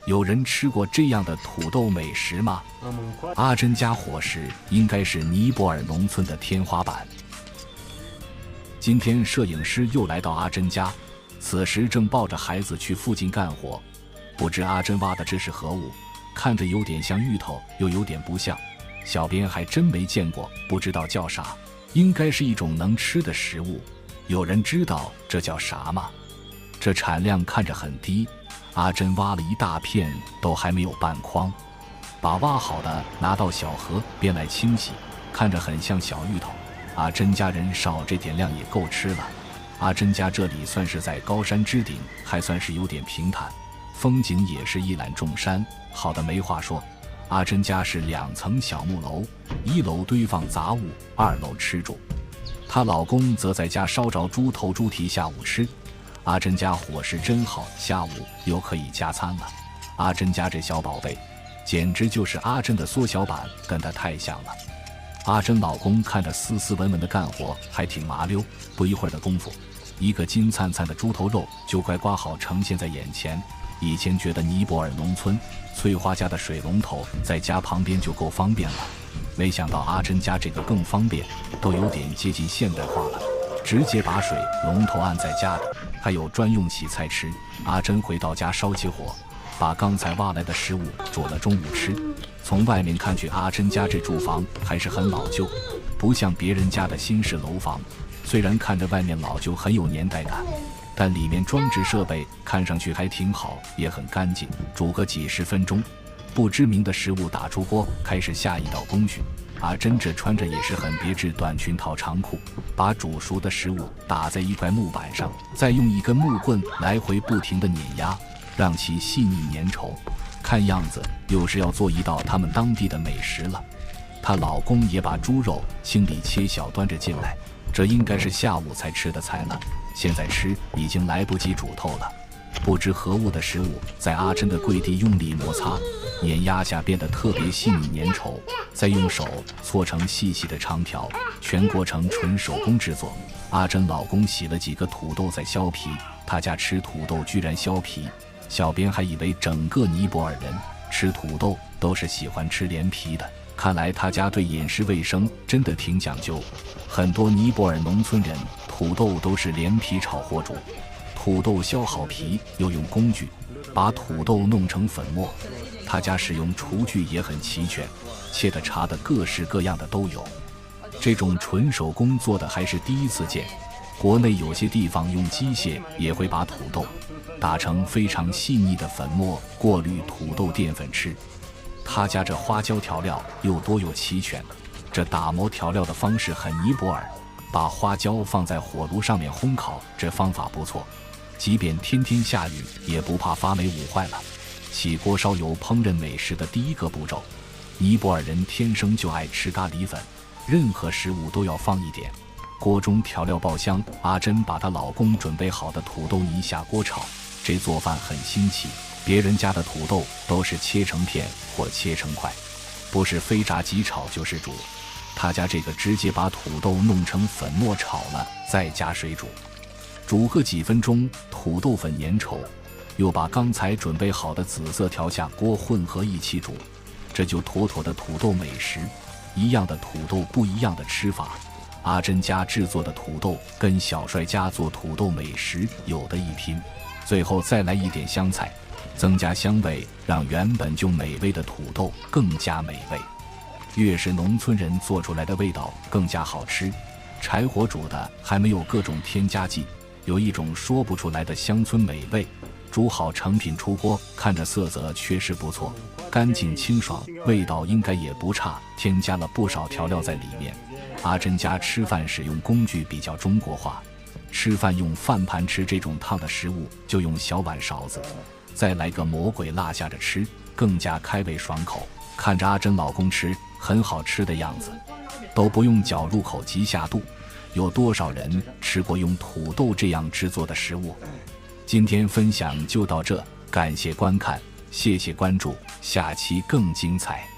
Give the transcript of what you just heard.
有人吃过这样的土豆美食吗？阿珍家伙食应该是尼泊尔农村的天花板。今天摄影师又来到阿珍家，此时正抱着孩子去附近干活。不知阿珍挖的这是何物，看着有点像芋头，又有点不像。小编还真没见过，不知道叫啥，应该是一种能吃的食物。有人知道这叫啥吗？这产量看着很低，阿珍挖了一大片都还没有半筐，把挖好的拿到小河边来清洗，看着很像小芋头。阿珍家人少这点量也够吃了。阿珍家这里算是在高山之顶，还算是有点平坦，风景也是一览众山，好的没话说。阿珍家是2层小木楼，1楼堆放杂物，2楼吃住。她老公则在家烧着猪头猪蹄下午吃。阿珍家伙食真好，下午又可以加餐了。阿珍家这小宝贝简直就是阿珍的缩小版，跟她太像了。阿珍老公看着斯斯文文的干活，还挺麻溜，不一会儿的功夫，一个金灿灿的猪头肉就快刮好呈现在眼前。以前觉得尼泊尔农村翠花家的水龙头在家旁边就够方便了，没想到阿珍家这个更方便，都有点接近现代化了，直接把水龙头按在家里，还有专用洗菜池。阿珍回到家烧起火，把刚才挖来的食物煮了中午吃。从外面看去，阿珍家这住房还是很老旧，不像别人家的新式楼房，虽然看着外面老旧很有年代感，但里面装置设备看上去还挺好，也很干净。煮个几10分钟，不知名的食物打出锅，开始下一道工序。阿珍这穿着也是很别致短裙套长裤，把煮熟的食物打在一块木板上，再用一根木棍来回不停地碾压，让其细腻粘稠。看样子又是要做一道他们当地的美食了。她老公也把猪肉清理切小端着进来，这应该是下午才吃的菜了，现在吃已经来不及煮透了。不知何物的食物在阿珍的跪地用力摩擦碾压下变得特别细腻粘稠，再用手搓成细细的长条，全过程纯手工制作。阿珍老公洗了几个土豆在削皮，他家吃土豆居然削皮，小编还以为整个尼泊尔人吃土豆都是喜欢吃连皮的，看来他家对饮食卫生真的挺讲究。很多尼泊尔农村人土豆都是连皮炒或煮，土豆削好皮又用工具把土豆弄成粉末。他家使用厨具也很齐全，切的茶的各式各样的都有。这种纯手工做的还是第一次见，国内有些地方用机械也会把土豆打成非常细腻的粉末，过滤土豆淀粉吃。他家这花椒调料又多又齐全，这打磨调料的方式很尼泊尔，把花椒放在火炉上面烘烤，这方法不错，即便天天下雨也不怕发霉捂坏了。起锅烧油烹饪美食的第一个步骤，尼泊尔人天生就爱吃咖喱粉，任何食物都要放一点。锅中调料爆香，阿珍把她老公准备好的土豆泥下锅炒，这做法很新奇，别人家的土豆都是切成片或切成块，不是非炸即炒就是煮，他家这个直接把土豆弄成粉末炒了，再加水煮，煮个几分钟，土豆粉粘稠，又把刚才准备好的紫色调下锅混合一起煮，这就妥妥的土豆美食。一样的土豆不一样的吃法，阿珍家制作的土豆跟小帅家做土豆美食有的一拼。最后再来一点香菜，增加香味，让原本就美味的土豆更加美味。越是农村人做出来的味道更加好吃。柴火煮的还没有各种添加剂，有一种说不出来的乡村美味。煮好成品出锅，看着色泽确实不错，干净清爽，味道应该也不差，添加了不少调料在里面。阿珍家吃饭使用工具比较中国化，吃饭用饭盘，吃这种烫的食物就用小碗勺子，再来个魔鬼辣下着吃，更加开胃爽口。看着阿珍老公吃很好吃的样子，都不用嚼入口即下肚。有多少人吃过用土豆这样制作的食物？今天分享就到这，感谢观看，谢谢关注，下期更精彩。